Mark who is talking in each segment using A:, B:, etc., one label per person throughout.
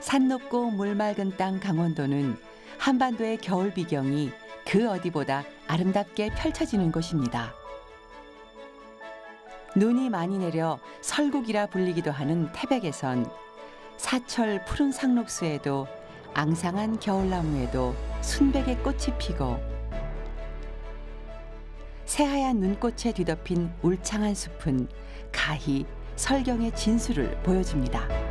A: 산 높고 물 맑은 땅 강원도는 한반도의 겨울 비경이 그 어디보다 아름답게 펼쳐지는 곳입니다. 눈이 많이 내려 설국이라 불리기도 하는 태백에선 사철 푸른 상록수에도 앙상한 겨울나무에도 순백의 꽃이 피고 새하얀 눈꽃에 뒤덮인 울창한 숲은 가히 설경의 진수를 보여줍니다.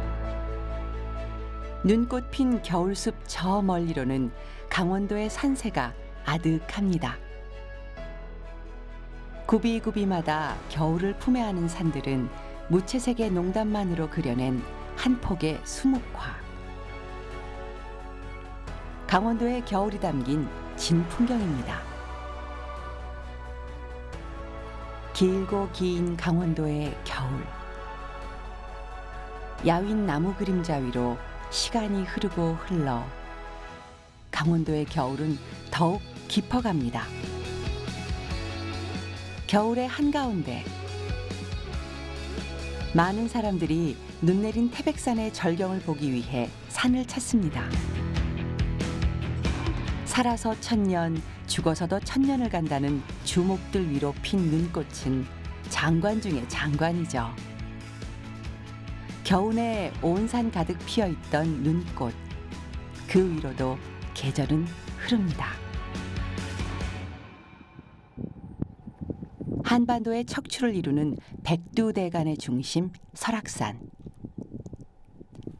A: 눈꽃 핀 겨울숲 저 멀리로는 강원도의 산세가 아득합니다. 구비구비마다 겨울을 품에 안은 산들은 무채색의 농단만으로 그려낸 한 폭의 수묵화. 강원도의 겨울이 담긴 진풍경입니다. 길고 긴 강원도의 겨울. 야윈 나무 그림자 위로 시간이 흐르고 흘러 강원도의 겨울은 더욱 깊어갑니다. 겨울의 한가운데 많은 사람들이 눈 내린 태백산의 절경을 보기 위해 산을 찾습니다. 살아서 1000년, 죽어서도 1000년을 간다는 주목들 위로 핀 눈꽃은 장관 중의 장관이죠. 겨우내 온 산 가득 피어있던 눈꽃, 그 위로도 계절은 흐릅니다. 한반도의 척추를 이루는 백두대간의 중심 설악산.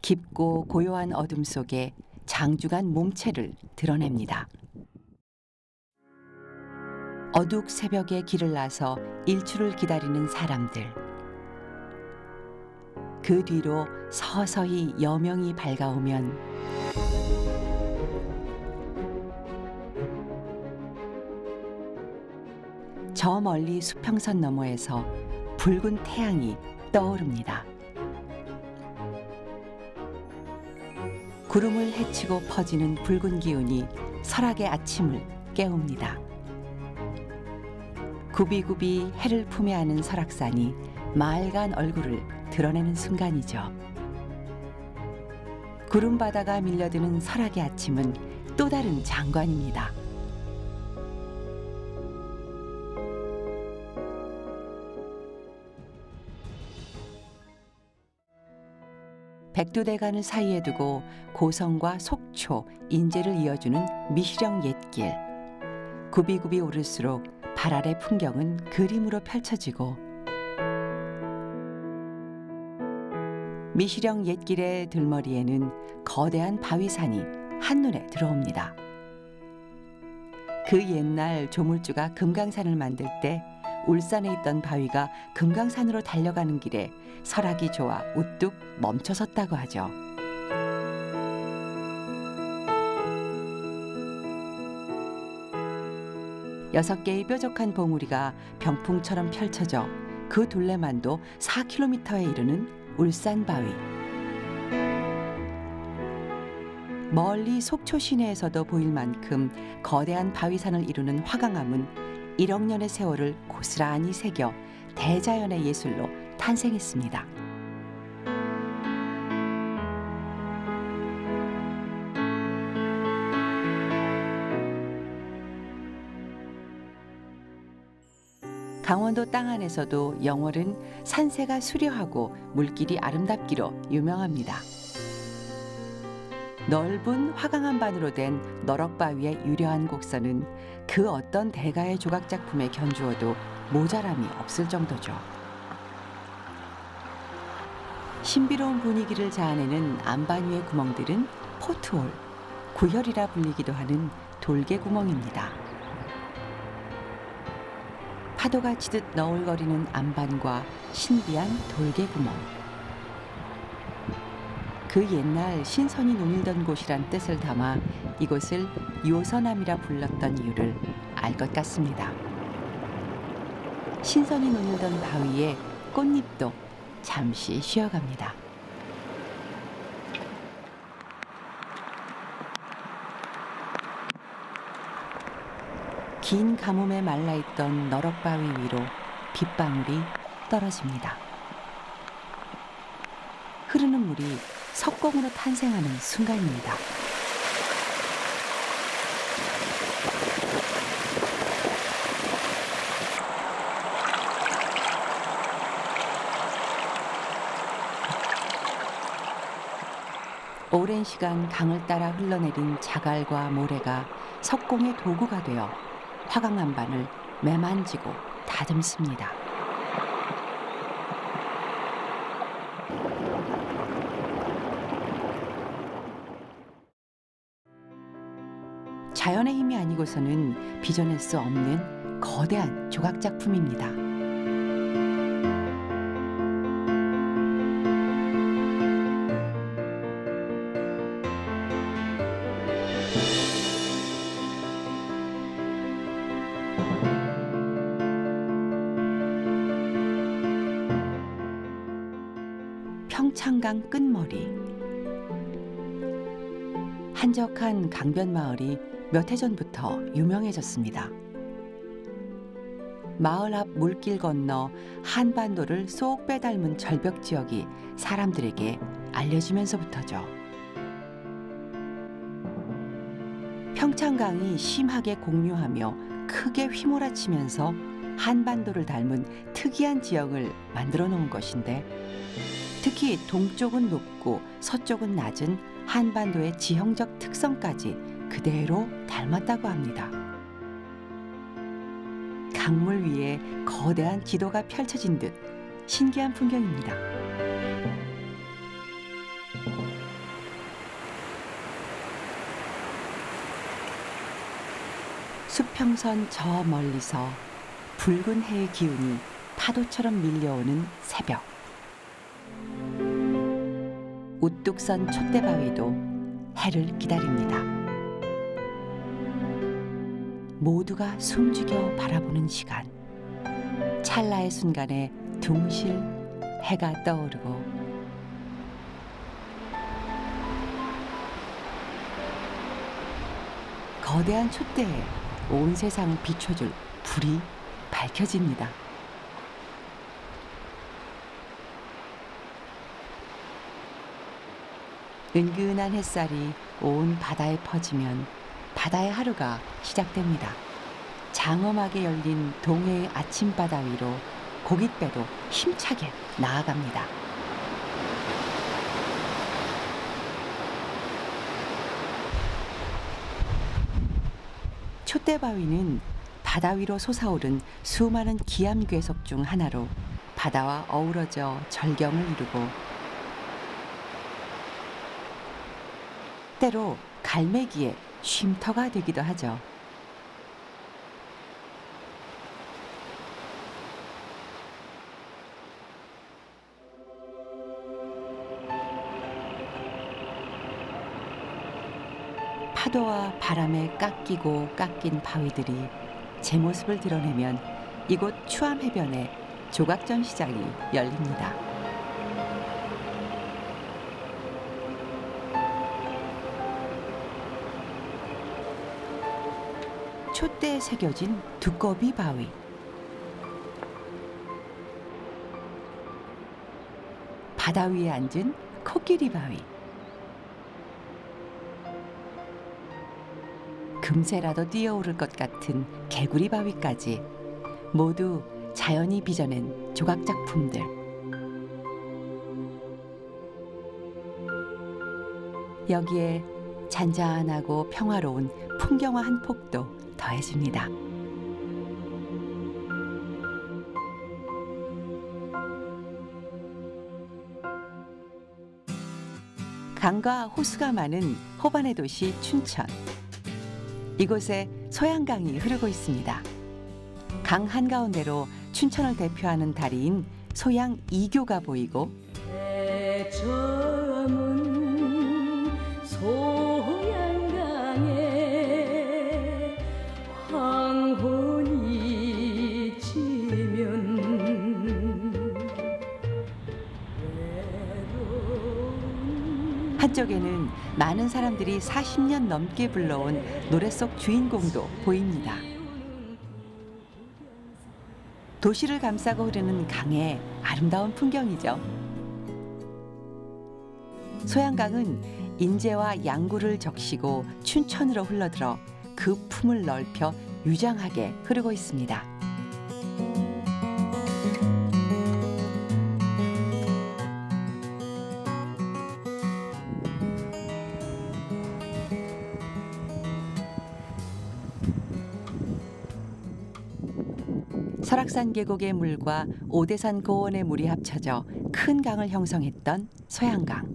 A: 깊고 고요한 어둠 속에 장중한 몸체를 드러냅니다. 어둑 새벽에 길을 나서 일출을 기다리는 사람들. 그 뒤로 서서히 여명이 밝아오면 저 멀리 수평선 너머에서 붉은 태양이 떠오릅니다. 구름을 헤치고 퍼지는 붉은 기운이 설악의 아침을 깨웁니다. 구비구비 해를 품에 안은 설악산이 맑은 얼굴을 드러내는 순간이죠. 구름바다가 밀려드는 설악의 아침은 또 다른 장관입니다. 백두대간을 사이에 두고 고성과 속초, 인제를 이어주는 미시령 옛길. 굽이굽이 오를수록 발 아래 풍경은 그림으로 펼쳐지고 미시령 옛길의 들머리에는 거대한 바위산이 한눈에 들어옵니다. 그 옛날 조물주가 금강산을 만들 때 울산에 있던 바위가 금강산으로 달려가는 길에 설악이 좋아 우뚝 멈춰섰다고 하죠. 여섯 개의 뾰족한 봉우리가 병풍처럼 펼쳐져 그 둘레만도 4km에 이르는 울산바위. 멀리 속초 시내에서도 보일 만큼 거대한 바위산을 이루는 화강암은 1억 년의 세월을 고스란히 새겨 대자연의 예술로 탄생했습니다. 강원도 땅 안에서도 영월은 산세가 수려하고 물길이 아름답기로 유명합니다. 넓은 화강암반으로 된 너럭바위의 유려한 곡선은 그 어떤 대가의 조각 작품에 견주어도 모자람이 없을 정도죠. 신비로운 분위기를 자아내는 암반 위의 구멍들은 포트홀, 구혈이라 불리기도 하는 돌개 구멍입니다. 파도가 치듯 너울거리는 암반과 신비한 돌개 구멍. 그 옛날 신선이 논일던 곳이란 뜻을 담아 이곳을 요선암이라 불렀던 이유를 알 것 같습니다. 신선이 논일던 바위에 꽃잎도 잠시 쉬어갑니다. 긴 가뭄에 말라있던 너럭바위 위로 빗방울이 떨어집니다. 흐르는 물이 석공으로 탄생하는 순간입니다. 오랜 시간 강을 따라 흘러내린 자갈과 모래가 석공의 도구가 되어 화강 안반을 매만지고 다듬습니다. 자연의 힘이 아니고서는 빚어낼 수 없는 거대한 조각 작품입니다. 평창강 끝머리. 한적한 강변 마을이 몇 해 전부터 유명해졌습니다. 마을 앞 물길 건너 한반도를 쏙 빼닮은 절벽 지역이 사람들에게 알려지면서부터죠. 평창강이 심하게 공류하며 크게 휘몰아치면서 한반도를 닮은 특이한 지형을 만들어 놓은 것인데, 특히 동쪽은 높고 서쪽은 낮은 한반도의 지형적 특성까지 그대로 닮았다고 합니다. 강물 위에 거대한 지도가 펼쳐진 듯 신기한 풍경입니다. 수평선 저 멀리서 붉은 해의 기운이 파도처럼 밀려오는 새벽. 우뚝 선 촛대바위도 해를 기다립니다. 모두가 숨죽여 바라보는 시간. 찰나의 순간에 둥실 해가 떠오르고 거대한 촛대에 온 세상을 비춰줄 불이 밝혀집니다. 은근한 햇살이 온 바다에 퍼지면 바다의 하루가 시작됩니다. 장엄하게 열린 동해의 아침바다 위로 고깃배도 힘차게 나아갑니다. 촛대바위는 바다 위로 솟아오른 수많은 기암괴석 중 하나로 바다와 어우러져 절경을 이루고, 때로 갈매기의 쉼터가 되기도 하죠. 파도와 바람에 깎이고 깎인 바위들이 제 모습을 드러내면 이곳 추암 해변에 조각전 시장이 열립니다. 촛대에 새겨진 두꺼비 바위. 바다 위에 앉은 코끼리 바위. 금세라도 뛰어오를 것 같은 개구리 바위까지 모두 자연이 빚어낸 조각 작품들. 여기에 잔잔하고 평화로운 풍경화 한 폭도 더해집니다. 강과 호수가 많은 호반의 도시 춘천. 이곳에 소양강이 흐르고 있습니다. 강 한가운데로 춘천을 대표하는 다리인 소양 이교가 보이고,
B: 소양강에 황혼이 지면
A: 한쪽에는 많은 사람들이 40년 넘게 불러온 노래 속 주인공도 보입니다. 도시를 감싸고 흐르는 강의 아름다운 풍경이죠. 소양강은 인제와 양구를 적시고 춘천으로 흘러들어 그 품을 넓혀 유장하게 흐르고 있습니다. 설악산 계곡의 물과 오대산 고원의 물이 합쳐져 큰 강을 형성했던 소양강.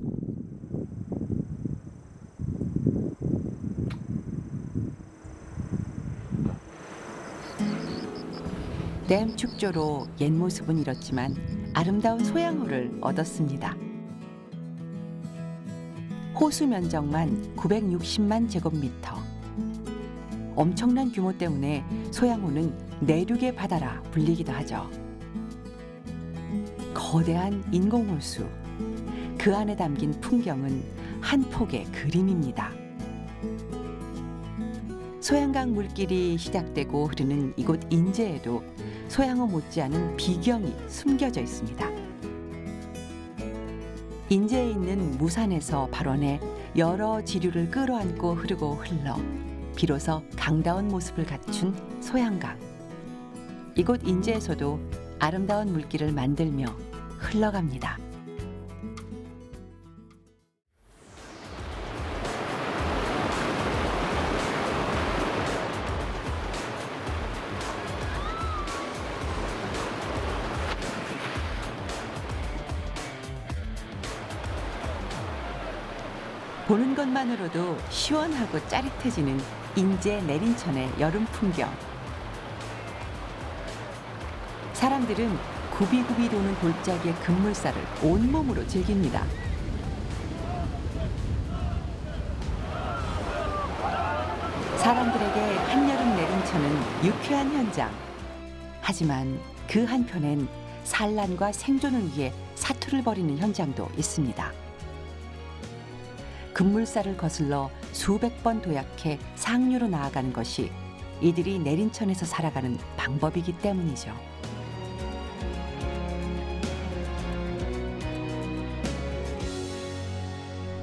A: 댐 축조로 옛 모습은 잃었지만 아름다운 소양호를 얻었습니다. 호수 면적만 960만 제곱미터. 엄청난 규모 때문에 소양호는 내륙의 바다라 불리기도 하죠. 거대한 인공호수. 그 안에 담긴 풍경은 한 폭의 그림입니다. 소양강 물길이 시작되고 흐르는 이곳 인제에도 소양호 못지않은 비경이 숨겨져 있습니다. 인제에 있는 무산에서 발원해 여러 지류를 끌어안고 흐르고 흘러 비로소 강다운 모습을 갖춘 소양강. 이곳 인제에서도 아름다운 물길을 만들며 흘러갑니다. 보는 것만으로도 시원하고 짜릿해지는 인제 내린천의 여름 풍경. 사람들은 굽이굽이 도는 골짜기의 급물살을 온몸으로 즐깁니다. 사람들에게 한여름 내린천은 유쾌한 현장. 하지만 그 한편엔 산란과 생존을 위해 사투를 벌이는 현장도 있습니다. 급물살을 거슬러 수백 번 도약해 상류로 나아가는 것이 이들이 내린천에서 살아가는 방법이기 때문이죠.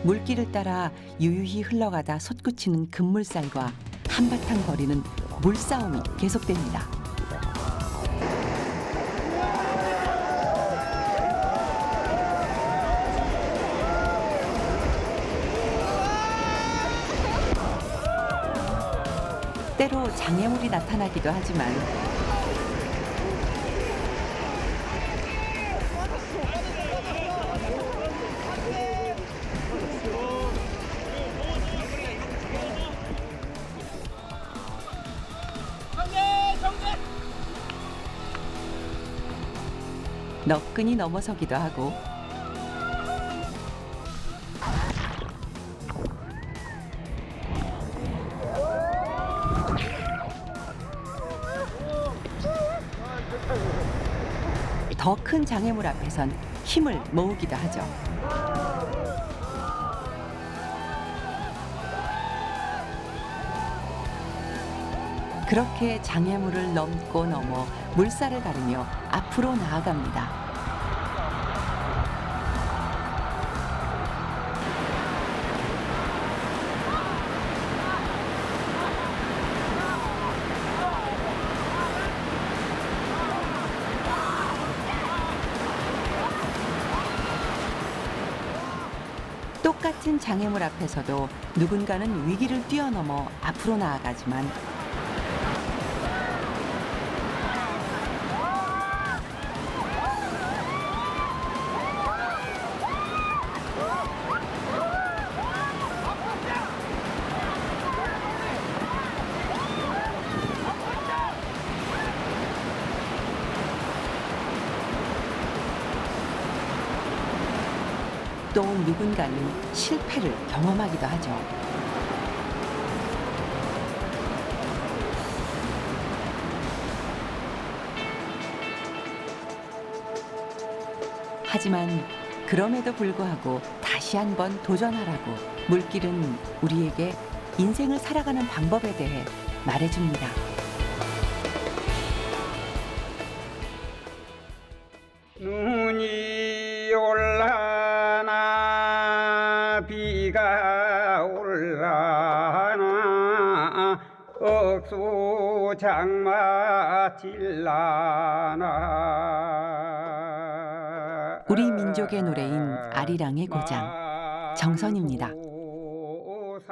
A: 물길을 따라 유유히 흘러가다 솟구치는 급물살과 한바탕 벌이는 물싸움이 계속됩니다. 때로 장애물이 나타나기도 하지만 너끈히 넘어서기도 하고 더 큰 장애물 앞에선 힘을 모으기도 하죠. 그렇게 장애물을 넘고 넘어 물살을 가르며 앞으로 나아갑니다. 똑같은 장애물 앞에서도 누군가는 위기를 뛰어넘어 앞으로 나아가지만 또 누군가는 실패를 경험하기도 하죠. 하지만 그럼에도 불구하고 다시 한번 도전하라고 물길은 우리에게 인생을 살아가는 방법에 대해 말해줍니다.
C: 눈이 올라나 장마 찔라나
A: 우리 민족의 노래인 아리랑의 고장 정선입니다.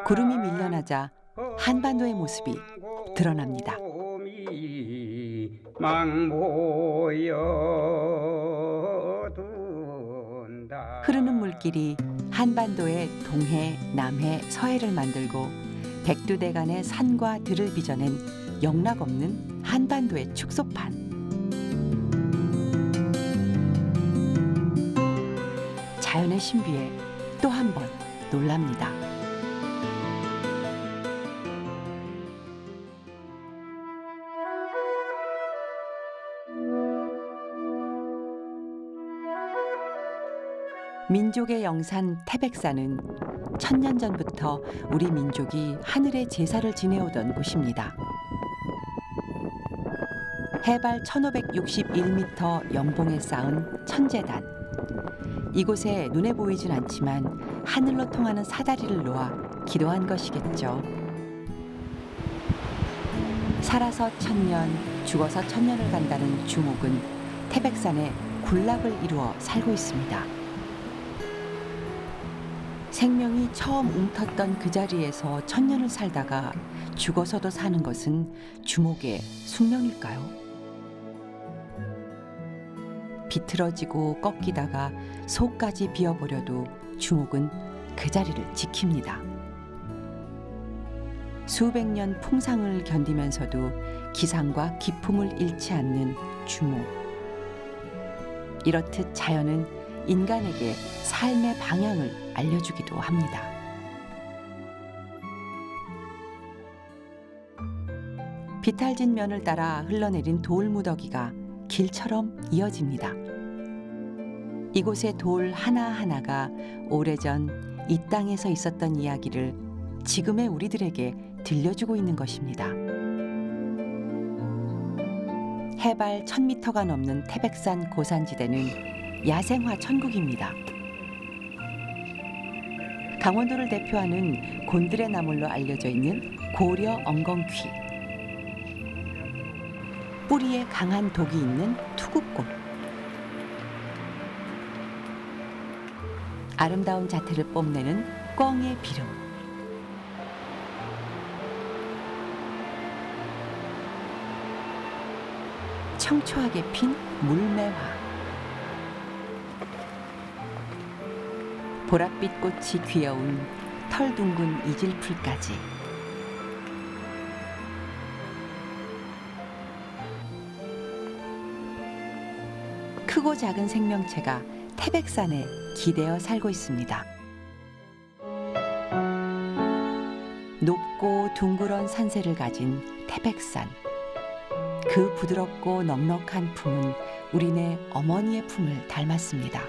A: 구름이 밀려나자 한반도의 모습이 드러납니다. 흐르는 물길이 한반도의 동해, 남해, 서해를 만들고 백두대간의 산과 들을 빚어낸 영락없는 한반도의 축소판. 자연의 신비에 또 한 번 놀랍니다. 민족의 영산 태백산은 천년 전부터 우리 민족이 하늘의 제사를 지내오던 곳입니다. 해발 1561m 영봉에 쌓은 천제단. 이곳에 눈에 보이진 않지만 하늘로 통하는 사다리를 놓아 기도한 것이겠죠. 살아서 천년, 죽어서 천년을 간다는 주목은 태백산에 군락을 이루어 살고 있습니다. 생명이 처음 웅텄던 그 자리에서 천년을 살다가 죽어서도 사는 것은 주목의 숙명일까요? 비틀어지고 꺾이다가 속까지 비어버려도 주목은 그 자리를 지킵니다. 수백 년 풍상을 견디면서도 기상과 기품을 잃지 않는 주목. 이렇듯 자연은 인간에게 삶의 방향을 알려주기도 합니다. 비탈진 면을 따라 흘러내린 돌무더기가 길처럼 이어집니다. 이곳의 돌 하나하나가 오래전 이 땅에서 있었던 이야기를 지금의 우리들에게 들려주고 있는 것입니다. 해발 1000m가 넘는 태백산 고산지대는 야생화 천국입니다. 강원도를 대표하는 곤드레 나물로 알려져 있는 고려 엉겅퀴. 뿌리에 강한 독이 있는 투구꽃. 아름다운 자태를 뽐내는 꿩의 비름. 청초하게 핀 물매화. 보랏빛 꽃이 귀여운 털 둥근 이질풀까지. 크고 작은 생명체가 태백산에 기대어 살고 있습니다. 높고 둥그런 산세를 가진 태백산. 그 부드럽고 넉넉한 품은 우리네 어머니의 품을 닮았습니다.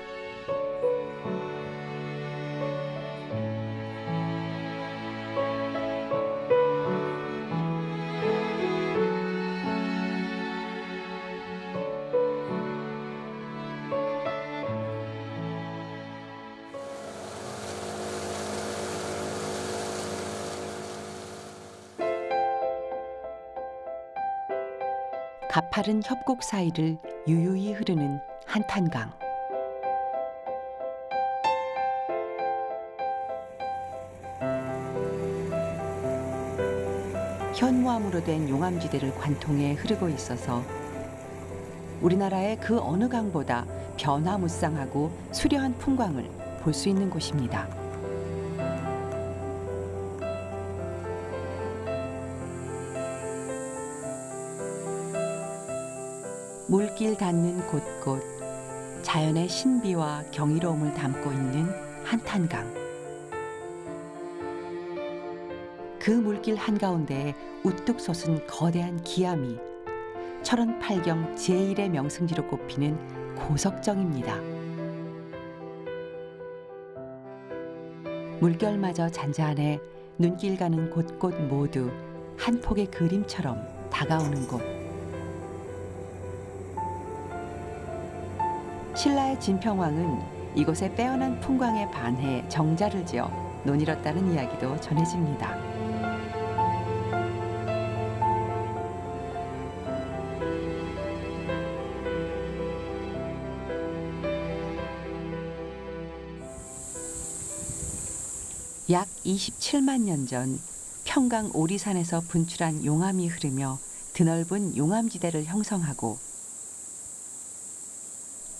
A: 가파른 협곡 사이를 유유히 흐르는 한탄강. 현무암으로 된 용암지대를 관통해 흐르고 있어서 우리나라의 그 어느 강보다 변화무쌍하고 수려한 풍광을 볼 수 있는 곳입니다. 물길 닿는 곳곳 자연의 신비와 경이로움을 담고 있는 한탄강. 그 물길 한가운데에 우뚝 솟은 거대한 기암이 철원팔경 제1의 명승지로 꼽히는 고석정입니다. 물결마저 잔잔해 눈길 가는 곳곳 모두 한 폭의 그림처럼 다가오는 곳. 신라의 진평왕은 이곳의 빼어난 풍광에 반해 정자를 지어 논이뤘다는 이야기도 전해집니다. 약 27만 년 전 평강 오리산에서 분출한 용암이 흐르며 드넓은 용암지대를 형성하고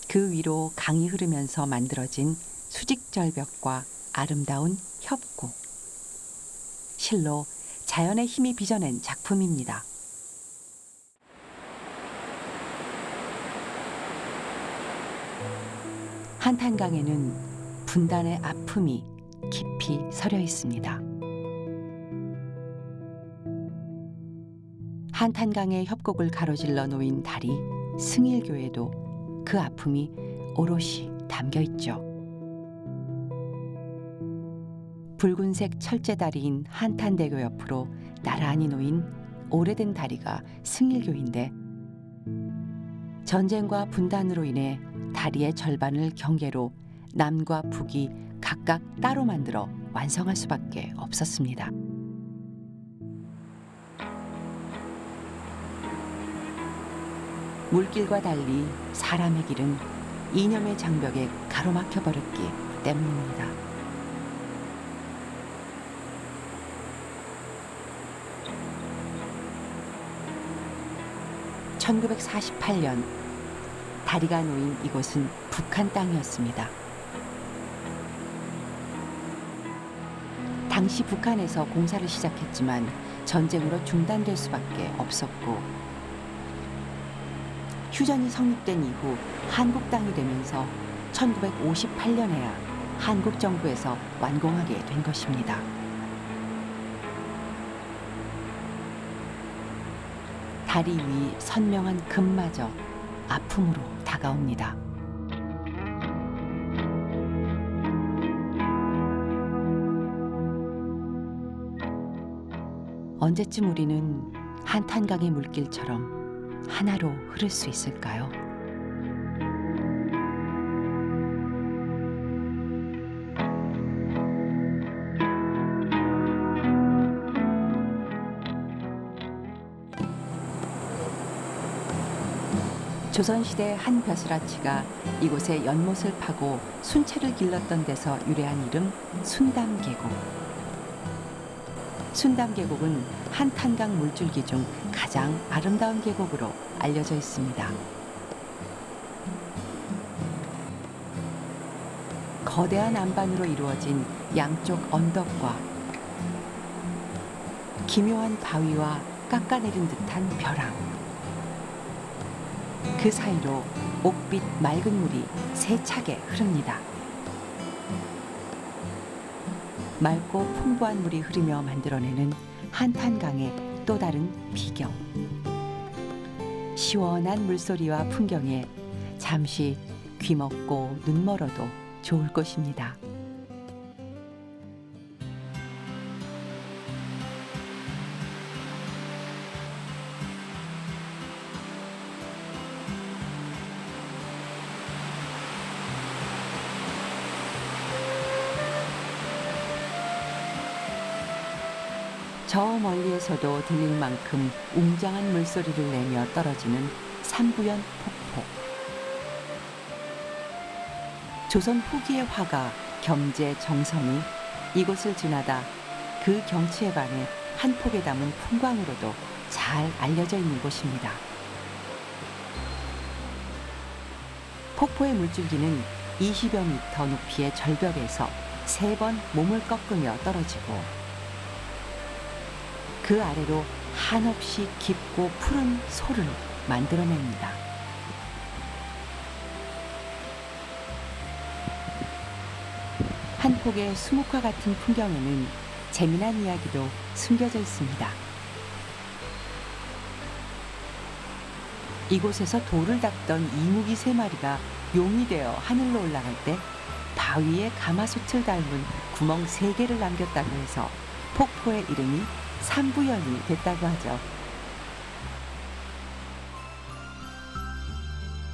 A: 그 위로 강이 흐르면서 만들어진 수직절벽과 아름다운 협곡. 실로 자연의 힘이 빚어낸 작품입니다. 한탄강에는 분단의 아픔이 깊이 서려 있습니다. 한탄강의 협곡을 가로질러 놓인 다리 승일교에도 그 아픔이 오롯이 담겨 있죠. 붉은색 철제다리인 한탄대교 옆으로 나란히 놓인 오래된 다리가 승일교인데, 전쟁과 분단으로 인해 다리의 절반을 경계로 남과 북이 각각 따로 만들어 완성할 수밖에 없었습니다. 물길과 달리 사람의 길은 이념의 장벽에 가로막혀 버렸기 때문입니다. (1948년) 다리가 놓인 이곳은 북한 땅이었습니다. 당시 북한에서 공사를 시작했지만 전쟁으로 중단될 수밖에 없었고, 휴전이 성립된 이후 한국 땅이 되면서 1958년에야 한국 정부에서 완공하게 된 것입니다. 다리 위 선명한 금마저 아픔으로 다가옵니다. 언제쯤 우리는 한탄강의 물길처럼 하나로 흐를 수 있을까요? 조선시대 한 벼슬아치가 이곳에 연못을 파고 순채를 길렀던 데서 유래한 이름 순담계곡. 순담계곡은 한탄강 물줄기 중 가장 아름다운 계곡으로 알려져 있습니다. 거대한 안반으로 이루어진 양쪽 언덕과 기묘한 바위와 깎아내린 듯한 벼랑, 그 사이로 옥빛 맑은 물이 세차게 흐릅니다. 맑고 풍부한 물이 흐르며 만들어내는 한탄강의 또 다른 비경. 시원한 물소리와 풍경에 잠시 귀먹고 눈 멀어도 좋을 것입니다. 저 멀리에서도 들릴 만큼 웅장한 물소리를 내며 떨어지는 삼부연 폭포. 조선 후기의 화가 겸재 정성이 이곳을 지나다 그 경치에 반해 한 폭에 담은 풍광으로도 잘 알려져 있는 곳입니다. 폭포의 물줄기는 20여 미터 높이의 절벽에서 3번 몸을 꺾으며 떨어지고, 그 아래로 한없이 깊고 푸른 소를 만들어냅니다. 한 폭의 수묵화 같은 풍경에는 재미난 이야기도 숨겨져 있습니다. 이곳에서 돌을 닦던 이무기 3마리가 용이 되어 하늘로 올라갈 때 바위에 가마솥을 닮은 구멍 3개를 남겼다고 해서 폭포의 이름이 삼부연이 됐다고 하죠.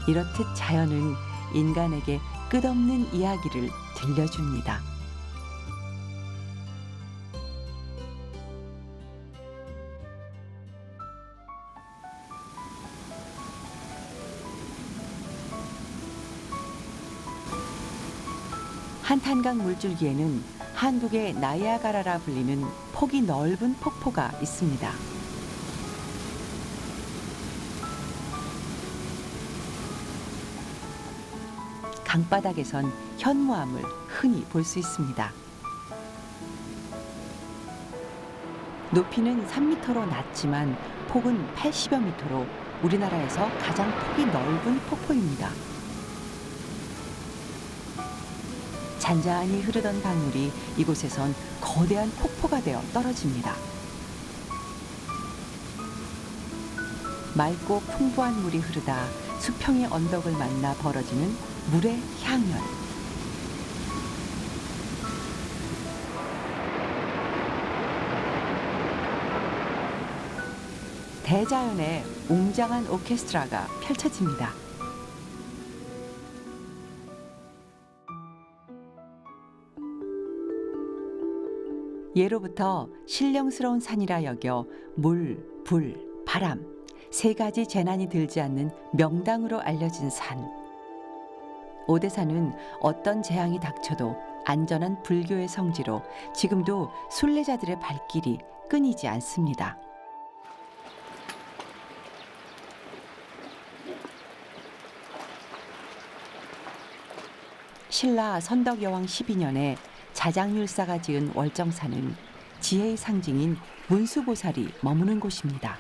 A: 이렇듯 자연은 인간에게 끝없는 이야기를 들려줍니다. 한탄강 물줄기에는 한국의 나이아가라라 불리는 폭이 넓은 폭포가 있습니다. 강바닥에선 현무암을 흔히 볼 수 있습니다. 높이는 3m로 낮지만 폭은 80여 미터로 우리나라에서 가장 폭이 넓은 폭포입니다. 잔잔히 흐르던 강물이 이곳에선 거대한 폭포가 되어 떨어집니다. 맑고 풍부한 물이 흐르다 수평의 언덕을 만나 벌어지는 물의 향연. 대자연의 웅장한 오케스트라가 펼쳐집니다. 예로부터 신령스러운 산이라 여겨 물, 불, 바람 세 가지 재난이 들지 않는 명당으로 알려진 산. 오대산은 어떤 재앙이 닥쳐도 안전한 불교의 성지로 지금도 순례자들의 발길이 끊이지 않습니다. 신라 선덕여왕 12년에 자장율사가 지은 월정사는 지혜의 상징인 문수보살이 머무는 곳입니다.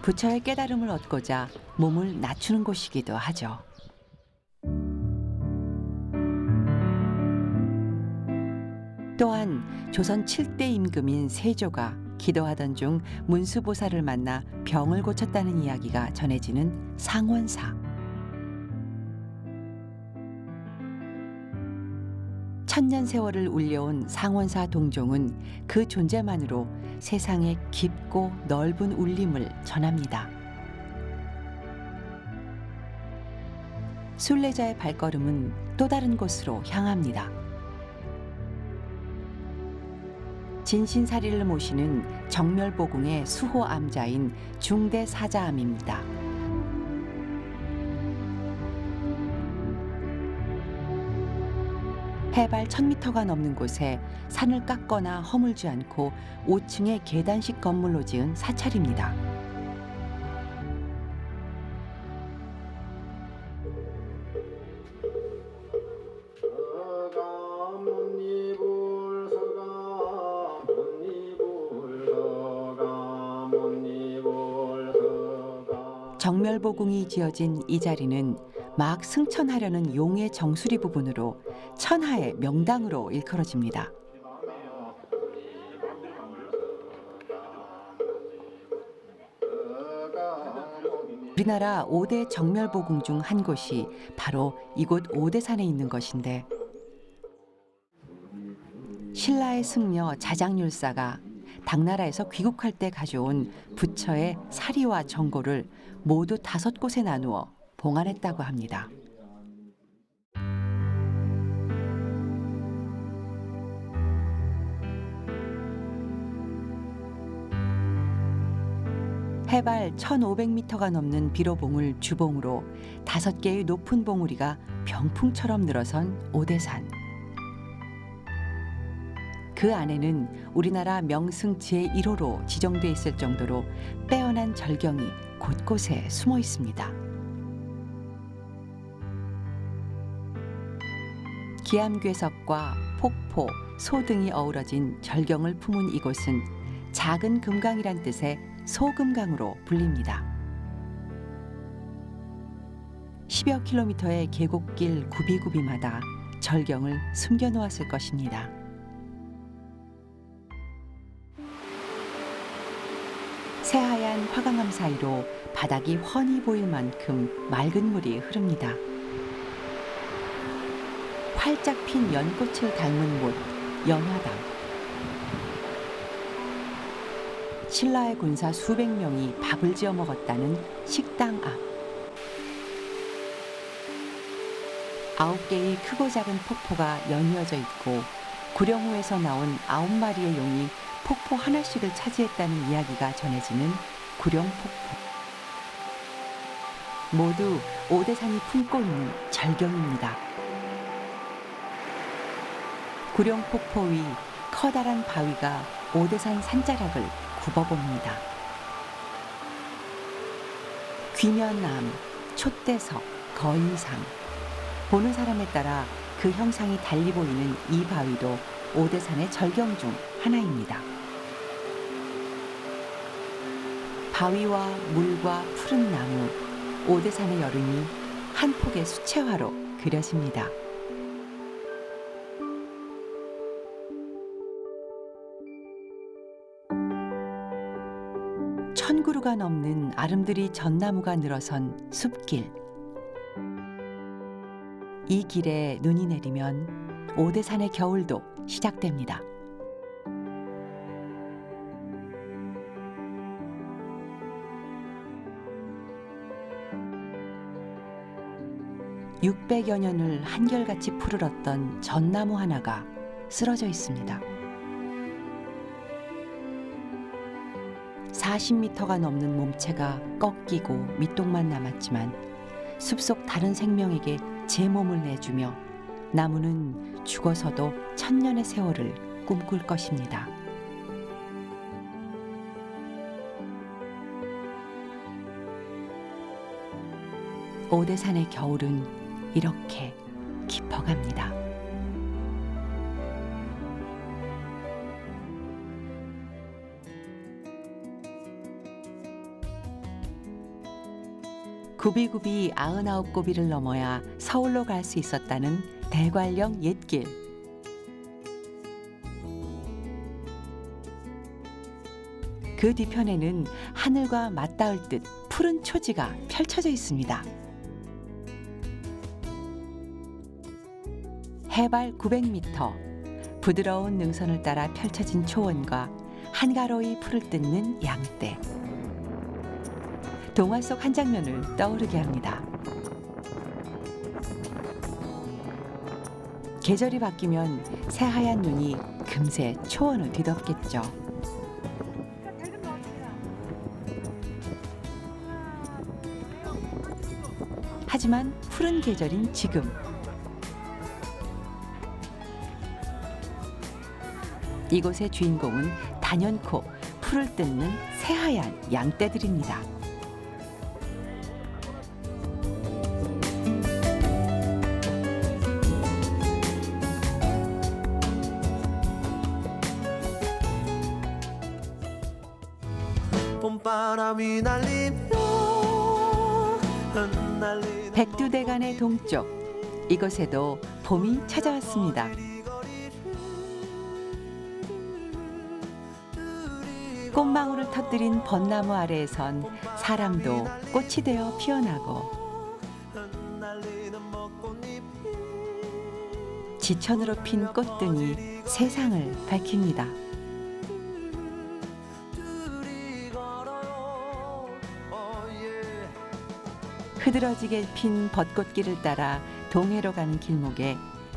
A: 부처의 깨달음을 얻고자 몸을 낮추는 곳이기도 하죠. 또한 조선 7대 임금인 세조가 기도하던 중 문수보살을 만나 병을 고쳤다는 이야기가 전해지는 상원사. 천년 세월을 울려온 상원사 동종은 그 존재만으로 세상의 깊고 넓은 울림을 전합니다. 순례자의 발걸음은 또 다른 곳으로 향합니다. 진신사리를 모시는 정멸보궁의 수호 암자인 중대사자암입니다. 해발 1000m가 넘는 곳에 산을 깎거나 허물지 않고 5층의 계단식 건물로 지은 사찰입니다. 정멸보궁이 지어진 이 자리는 막 승천하려는 용의 정수리 부분으로 천하의 명당으로 일컬어집니다. 우리나라 5대 정멸보궁 중 한 곳이 바로 이곳 오대산에 있는 것인데, 신라의 승려 자장율사가 당나라에서 귀국할 때 가져온 부처의 사리와 정고를 모두 5곳에 나누어 봉안했다고 합니다. 해발 1500m가 넘는 비로봉을 주봉으로 5개의 높은 봉우리가 병풍처럼 늘어선 오대산. 그 안에는 우리나라 명승 제1호로 지정돼 있을 정도로 빼어난 절경이 곳곳에 숨어 있습니다. 기암괴석과 폭포, 소 등이 어우러진 절경을 품은 이곳은 작은 금강이란 뜻의 소금강으로 불립니다. 10여 킬로미터의 계곡길 구비구비마다 절경을 숨겨놓았을 것입니다. 새하얀 화강암 사이로 바닥이 훤히 보일 만큼 맑은 물이 흐릅니다. 활짝 핀 연꽃을 닮은 곳, 연화당. 신라의 군사 수백 명이 밥을 지어 먹었다는 식당 앞. 9개의 크고 작은 폭포가 연이어져 있고 구령호에서 나온 9마리의 용이 폭포 하나씩을 차지했다는 이야기가 전해지는 구령폭포. 모두 오대산이 품고 있는 절경입니다. 구룡폭포 위 커다란 바위가 오대산 산자락을 굽어봅니다. 귀면암, 촛대석, 거인상. 보는 사람에 따라 그 형상이 달리 보이는 이 바위도 오대산의 절경 중 하나입니다. 바위와 물과 푸른 나무, 오대산의 여름이 한 폭의 수채화로 그려집니다. 천그루가 넘는 아름드리 전나무가 늘어선 숲길. 이 길에 눈이 내리면 오대산의 겨울도 시작됩니다. (600여 년을 한결같이 푸르렀던 전나무 하나가 쓰러져 있습니다. 40m가 넘는 몸체가 꺾이고 밑동만 남았지만 숲속 다른 생명에게 제 몸을 내주며 나무는 죽어서도 천년의 세월을 꿈꿀 것입니다. 오대산의 겨울은 이렇게 깊어갑니다. 굽이굽이 99고비를 넘어야 서울로 갈 수 있었다는 대관령 옛길. 그 뒤편에는 하늘과 맞닿을 듯 푸른 초지가 펼쳐져 있습니다. 해발 900m, 부드러운 능선을 따라 펼쳐진 초원과 한가로이 풀을 뜯는 양떼. 동화 속 한 장면을 떠오르게 합니다. 계절이 바뀌면 새하얀 눈이 금세 초원을 뒤덮겠죠. 하지만 푸른 계절인 지금, 이곳의 주인공은 단연코 풀을 뜯는 새하얀 양떼들입니다.
C: 봄바람이 날리며 흩날리는
A: 백두대간의 동쪽, 이곳에도 봄이 찾아왔습니다. 꽃망울을 터뜨린 벚나무 아래에선 사람도 꽃이 되어 피어나고 지천으로 핀 꽃등이 세상을 밝힙니다. 흐드러지게 핀 벚꽃길을 따라 동해로 가는 길목에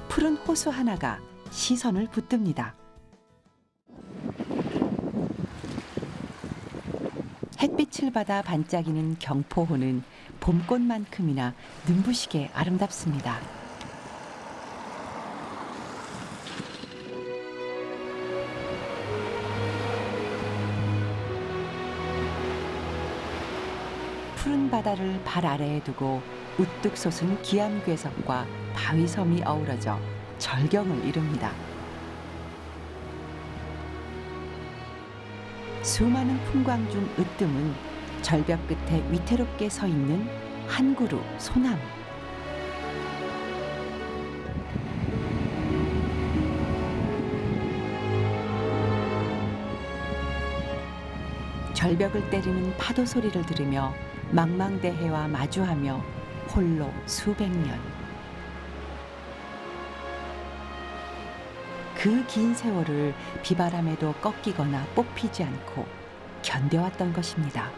A: 푸른 호수 하나가 시선을 붙듭니다. 햇빛을 받아 반짝이는 경포호는 봄꽃만큼이나 눈부시게 아름답습니다. 푸른 바다를 발 아래에 두고 우뚝 솟은 기암괴석과 바위섬이 어우러져 절경을 이룹니다. 수많은 풍광 중 으뜸은 절벽 끝에 위태롭게 서 있는 한 그루 소나무. 절벽을 때리는 파도 소리를 들으며 망망대해와 마주하며 홀로 수백 년. 그 긴 세월을 비바람에도 꺾이거나 뽑히지 않고 견뎌왔던 것입니다.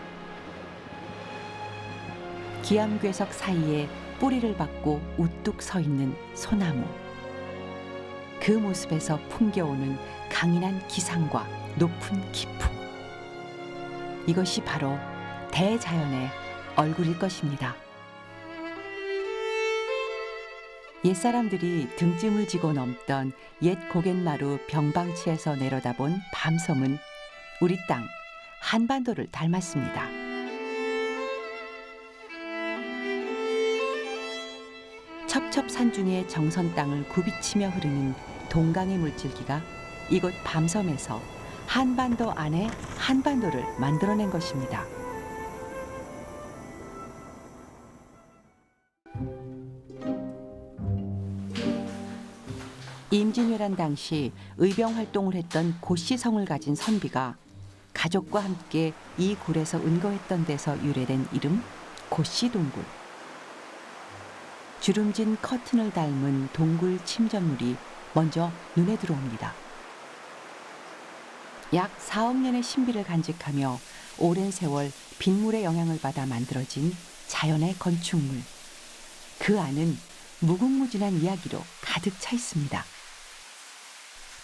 A: 기암괴석 사이에 뿌리를 받고 우뚝 서 있는 소나무. 그 모습에서 풍겨오는 강인한 기상과 높은 기풍. 이것이 바로 대자연의 얼굴일 것입니다. 옛사람들이 등짐을 지고 넘던 옛 고갯마루 병방치에서 내려다본 밤섬은 우리 땅 한반도를 닮았습니다. 첩첩산 중에 정선 땅을 굽이치며 흐르는 동강의 물줄기가 이곳 밤섬에서 한반도 안에 한반도를 만들어낸 것입니다. 임진왜란 당시 의병 활동을 했던 고씨성을 가진 선비가 가족과 함께 이 굴에서 은거했던 데서 유래된 이름 고씨동굴. 주름진 커튼을 닮은 동굴 침전물이 먼저 눈에 들어옵니다. 약 4억 년의 신비를 간직하며 오랜 세월 빗물의 영향을 받아 만들어진 자연의 건축물. 그 안은 무궁무진한 이야기로 가득 차 있습니다.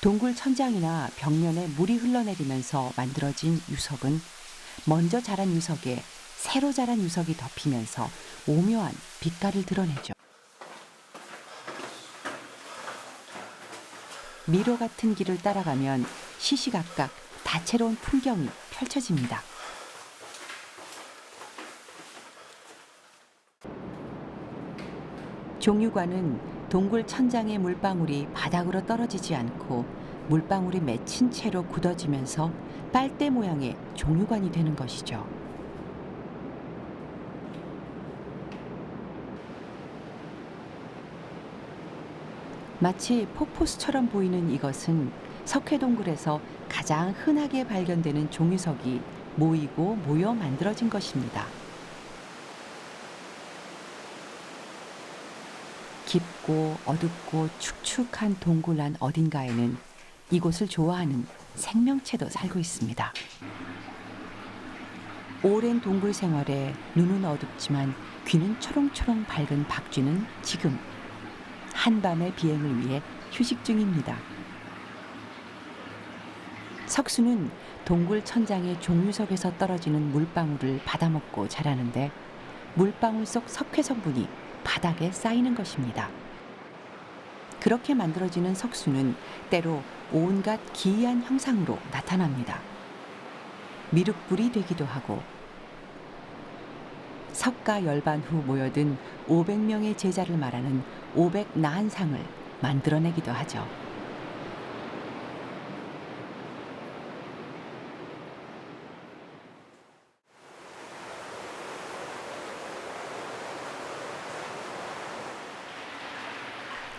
A: 동굴 천장이나 벽면에 물이 흘러내리면서 만들어진 유석은 먼저 자란 유석에 새로 자란 유석이 덮이면서 오묘한 빛깔을 드러내죠. 미로 같은 길을 따라가면 시시각각 다채로운 풍경이 펼쳐집니다. 종유관은 동굴 천장의 물방울이 바닥으로 떨어지지 않고 물방울이 맺힌 채로 굳어지면서 빨대 모양의 종유관이 되는 것이죠. 마치 폭포수처럼 보이는 이것은 석회동굴에서 가장 흔하게 발견되는 종유석이 모이고 모여 만들어진 것입니다. 깊고 어둡고 축축한 동굴 안 어딘가에는 이곳을 좋아하는 생명체도 살고 있습니다. 오랜 동굴 생활에 눈은 어둡지만 귀는 초롱초롱 밝은 박쥐는 지금 한밤의 비행을 위해 휴식 중입니다. 석수는 동굴 천장의 종유석에서 떨어지는 물방울을 받아먹고 자라는데 물방울 속 석회 성분이 바닥에 쌓이는 것입니다. 그렇게 만들어지는 석수는 때로 온갖 기이한 형상으로 나타납니다. 미륵불이 되기도 하고 석가 열반 후 모여든 500명의 제자를 말하는 500나한상을 만들어내기도 하죠.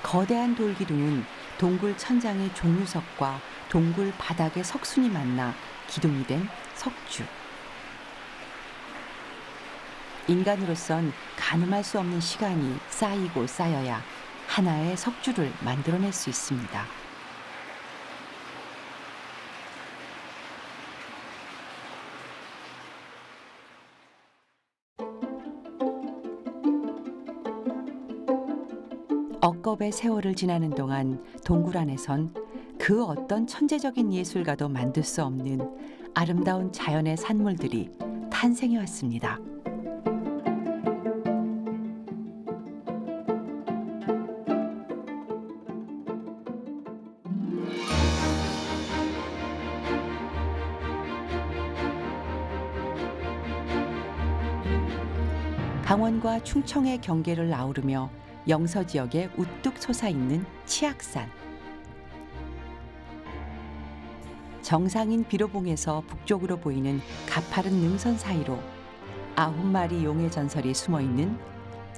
A: 거대한 돌기둥은 동굴 천장의 종유석과 동굴 바닥의 석순이 만나 기둥이 된 석주. 인간으로선 가늠할 수 없는 시간이 쌓이고 쌓여야 하나의 석주를 만들어낼 수 있습니다. 억겁의 세월을 지나는 동안 동굴 안에선 그 어떤 천재적인 예술가도 만들 수 없는 아름다운 자연의 산물들이 탄생해 왔습니다. 강원과 충청의 경계를 아우르며 영서 지역에 우뚝 솟아있는 치악산. 정상인 비로봉에서 북쪽으로 보이는 가파른 능선 사이로 9마리 용의 전설이 숨어있는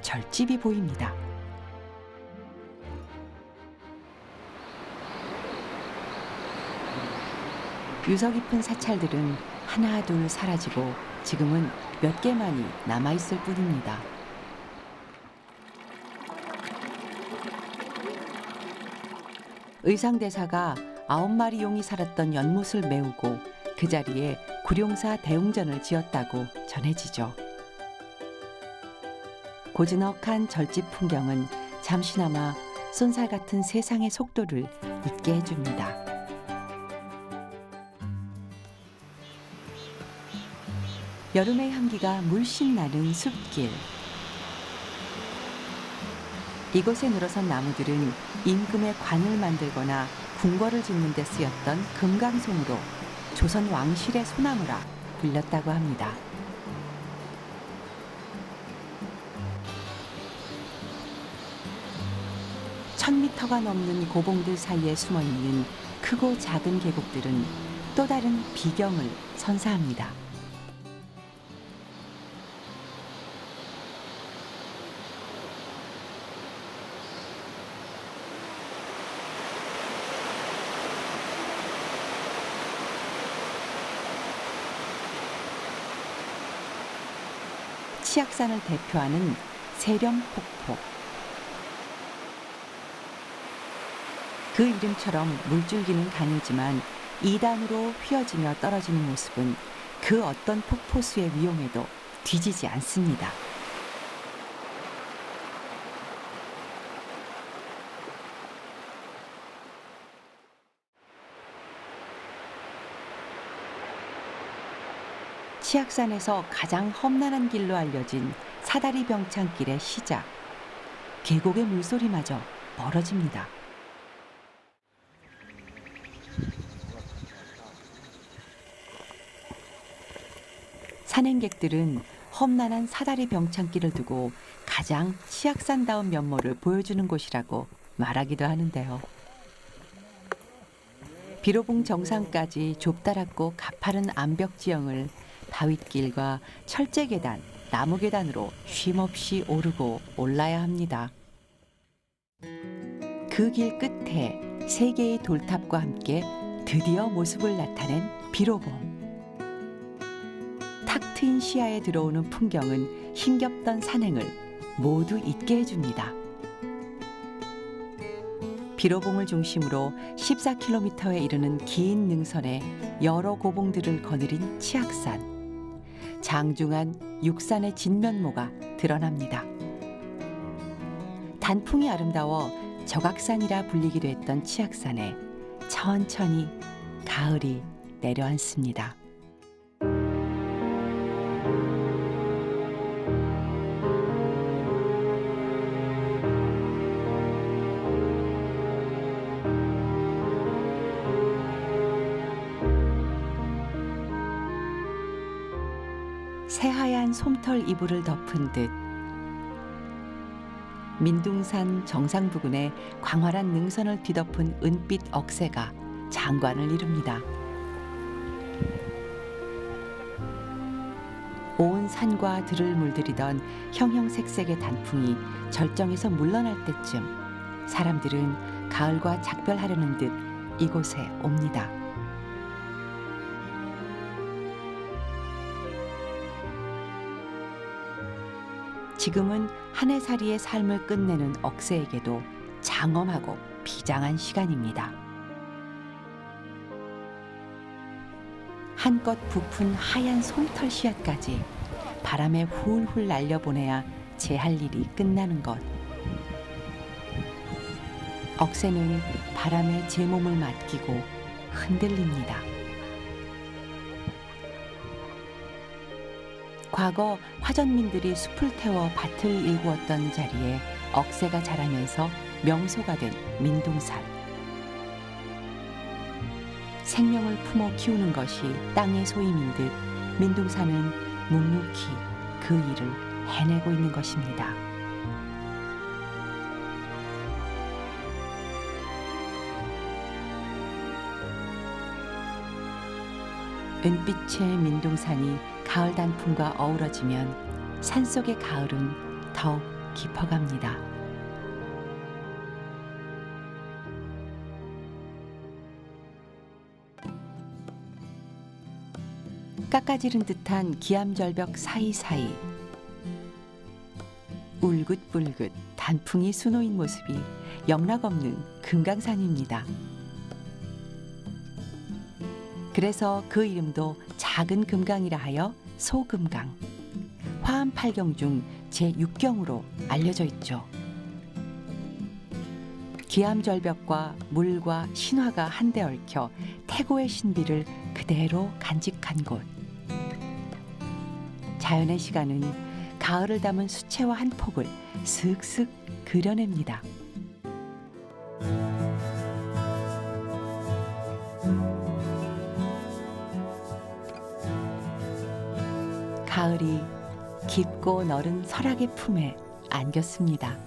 A: 절집이 보입니다. 유서 깊은 사찰들은 하나 둘 사라지고 지금은 몇 개만이 남아있을 뿐입니다. 의상대사가 9마리 용이 살았던 연못을 메우고 그 자리에 구룡사 대웅전을 지었다고 전해지죠. 고즈넉한 절집 풍경은 잠시나마 쏜살 같은 세상의 속도를 잊게 해줍니다. 여름의 향기가 물씬 나는 숲길. 이곳에 늘어선 나무들은 임금의 관을 만들거나 궁궐을 짓는 데 쓰였던 금강송으로 조선 왕실의 소나무라 불렸다고 합니다. (1000m) 넘는 고봉들 사이에 숨어있는 크고 작은 계곡들은 또 다른 비경을 선사합니다. 치악산을 대표하는 세령폭포. 그 이름처럼 물줄기는 가늘지만 2단으로 휘어지며 떨어지는 모습은 그 어떤 폭포수의 위용에도 뒤지지 않습니다. 치악산에서 가장 험난한 길로 알려진 사다리 병창길의 시작. 계곡의 물소리마저 멀어집니다. 산행객들은 험난한 사다리 병창길을 두고 가장 치악산다운 면모를 보여주는 곳이라고 말하기도 하는데요. 비로봉 정상까지 좁다랗고 가파른 암벽 지형을 바윗길과 철제 계단, 나무 계단으로 쉼없이 오르고 올라야 합니다. 그 길 끝에 3개의 돌탑과 함께 드디어 모습을 나타낸 비로봉. 탁 트인 시야에 들어오는 풍경은 힘겹던 산행을 모두 잊게 해줍니다. 비로봉을 중심으로 14km에 이르는 긴 능선에 여러 고봉들을 거느린 치악산. 장중한 육산의 진면모가 드러납니다. 단풍이 아름다워 적악산이라 불리기도 했던 치악산에 천천히 가을이 내려앉습니다. 새하얀 솜털 이불을 덮은 듯 민둥산 정상 부근에 광활한 능선을 뒤덮은 은빛 억새가 장관을 이룹니다. 온 산과 들을 물들이던 형형색색의 단풍이 절정에서 물러날 때쯤 사람들은 가을과 작별하려는 듯 이곳에 옵니다. 지금은 한 해살이의 삶을 끝내는 억새에게도 장엄하고 비장한 시간입니다. 한껏 부푼 하얀 솜털 씨앗까지 바람에 훌훌 날려보내야 제 할 일이 끝나는 것. 억새는 바람에 제 몸을 맡기고 흔들립니다. 과거 화전민들이 숲을 태워 밭을 일구었던 자리에 억새가 자라면서 명소가 된 민둥산. 생명을 품어 키우는 것이 땅의 소임인 듯 민둥산은 묵묵히 그 일을 해내고 있는 것입니다. 은빛의 민둥산이 가을 단풍과 어우러지면 산속의 가을은 더욱 깊어갑니다. 깎아지른 듯한 기암절벽 사이사이 울긋불긋 단풍이 수놓인 모습이 영락없는 금강산입니다. 그래서 그 이름도 작은 금강이라 하여 소금강, 화암8경 중 제6경으로 알려져 있죠. 기암절벽과 물과 신화가 한데 얽혀 태고의 신비를 그대로 간직한 곳. 자연의 시간은 가을을 담은 수채화 한 폭을 슥슥 그려냅니다. 가을이 깊고 너른 설악의 품에 안겼습니다.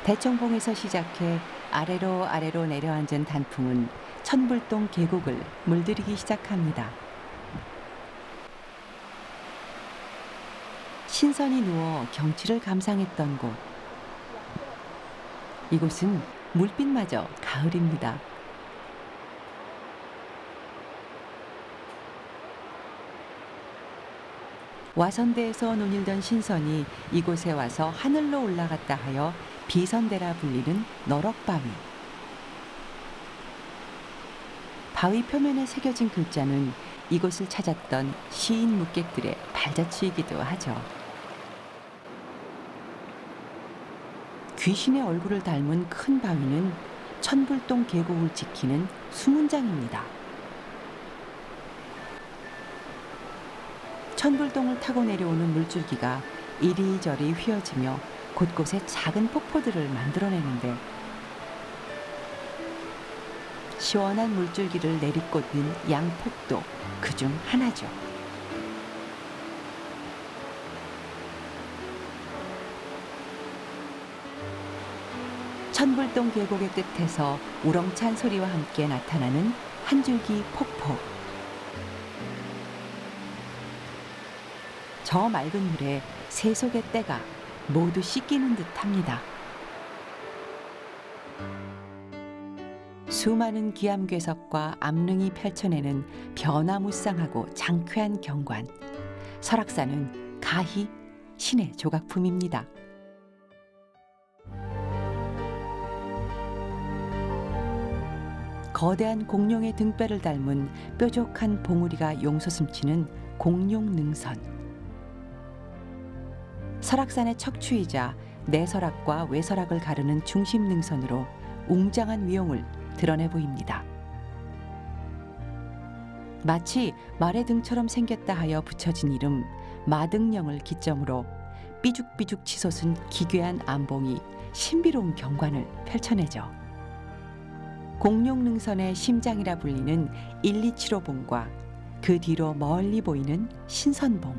A: 대청봉에서 시작해 아래로 내려앉은 단풍은 천불동 계곡을 물들이기 시작합니다. 신선이 누워 경치를 감상했던 곳. 이곳은 물빛마저 가을입니다. 와선대에서 논일던 신선이 이곳에 와서 하늘로 올라갔다 하여 비선대라 불리는 너럭바위. 바위 표면에 새겨진 글자는 이곳을 찾았던 시인 묵객들의 발자취이기도 하죠. 귀신의 얼굴을 닮은 큰 바위는 천불동 계곡을 지키는 수문장입니다. 천불동을 타고 내려오는 물줄기가 이리저리 휘어지며 곳곳에 작은 폭포들을 만들어내는데 시원한 물줄기를 내리꽂는 양폭도 그중 하나죠. 천불동 계곡의 끝에서 우렁찬 소리와 함께 나타나는 한 줄기 폭포. 저 맑은 물에 세속의 때가 모두 씻기는 듯합니다. 수많은 기암괴석과 암릉이 펼쳐내는 변화무쌍하고 장쾌한 경관. 설악산은 가히 신의 조각품입니다. 거대한 공룡의 등뼈를 닮은 뾰족한 봉우리가 용솟음치는 공룡능선. 설악산의 척추이자 내설악과 외설악을 가르는 중심 능선으로 웅장한 위용을 드러내 보입니다. 마치 말의 등처럼 생겼다 하여 붙여진 이름 마등령을 기점으로 삐죽삐죽 치솟은 기괴한 암봉이 신비로운 경관을 펼쳐내죠. 공룡능선의 심장이라 불리는 1275봉과 그 뒤로 멀리 보이는 신선봉,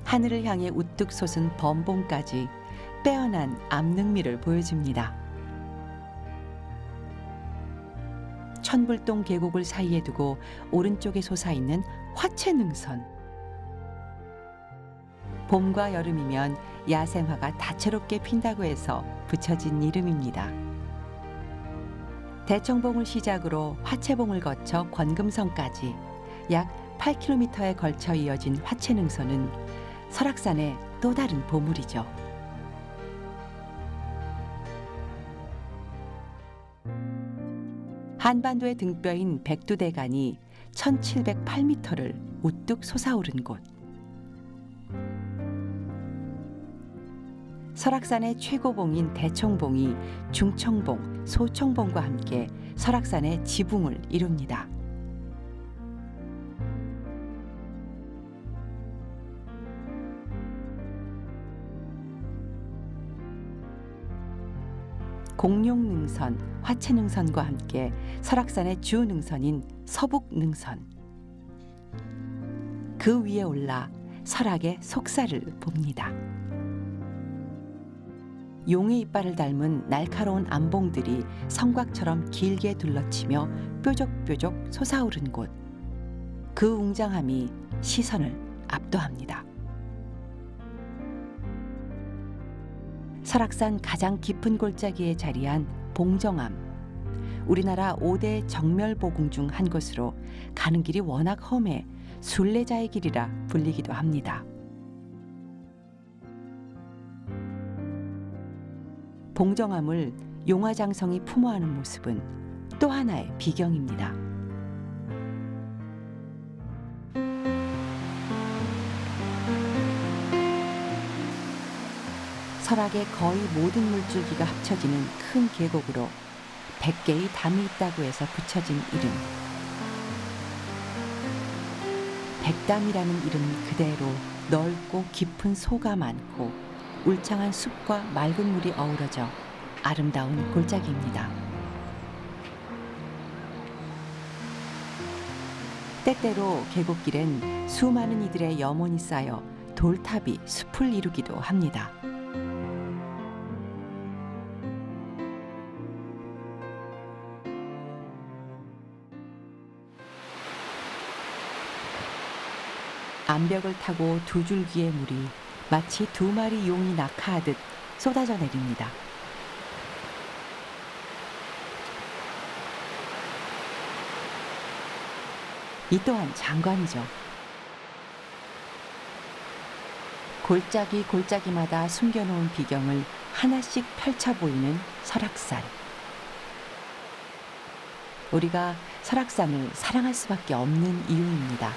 A: 하늘을 향해 우뚝 솟은 범봉까지 빼어난 암릉미를 보여줍니다. 천불동 계곡을 사이에 두고 오른쪽에 솟아있는 화채능선. 봄과 여름이면 야생화가 다채롭게 핀다고 해서 붙여진 이름입니다. 대청봉을 시작으로 화채봉을 거쳐 권금성까지 약 8km에 걸쳐 이어진 화채능선은 설악산의 또 다른 보물이죠. 한반도의 등뼈인 백두대간이 1708m를 우뚝 솟아오른 곳. 설악산의 최고봉인 대청봉이 중청봉, 소청봉과 함께 설악산의 지붕을 이룹니다. 공룡능선, 화채능선과 함께 설악산의 주 능선인 서북능선. 그 위에 올라 설악의 속살을 봅니다. 용의 이빨을 닮은 날카로운 암봉들이 성곽처럼 길게 둘러치며 뾰족뾰족 솟아오른 곳. 그 웅장함이 시선을 압도합니다. 설악산 가장 깊은 골짜기에 자리한 봉정암. 우리나라 5대 정멸보궁 중 한 곳으로 가는 길이 워낙 험해 순례자의 길이라 불리기도 합니다. 봉정암을 용화장성이 품어하는 모습은 또 하나의 비경입니다. 설악의 거의 모든 물줄기가 합쳐지는 큰 계곡으로 100개의 담이 있다고 해서 붙여진 이름. 백담이라는 이름 그대로 넓고 깊은 소가 많고 울창한 숲과 맑은 물이 어우러져 아름다운 골짜기입니다. 때때로 계곡길엔 수많은 이들의 염원이 쌓여 돌탑이 숲을 이루기도 합니다. 암벽을 타고 두 줄기의 물이 마치 두 마리 용이 낙하하듯 쏟아져 내립니다. 이 또한 장관이죠. 골짜기 골짜기마다 숨겨놓은 비경을 하나씩 펼쳐 보이는 설악산. 우리가 설악산을 사랑할 수밖에 없는 이유입니다.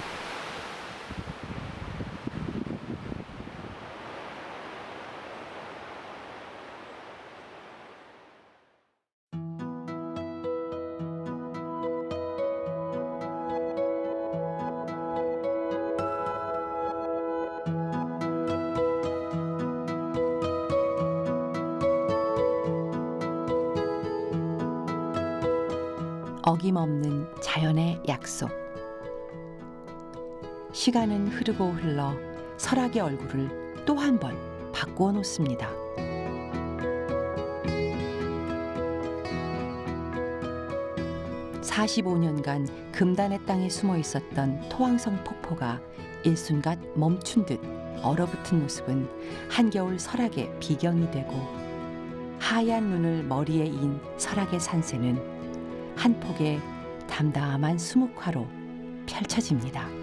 A: 어김없는 자연의 약속. 시간은 흐르고 흘러 설악의 얼굴을 또 한 번 바꾸어 놓습니다. (45년간) 금단의 땅에 숨어 있었던 토왕성 폭포가 일순간 멈춘 듯 얼어붙은 모습은 한겨울 설악의 비경이 되고, 하얀 눈을 머리에 인 설악의 산세는 한 폭의 담담한 수묵화로 펼쳐집니다.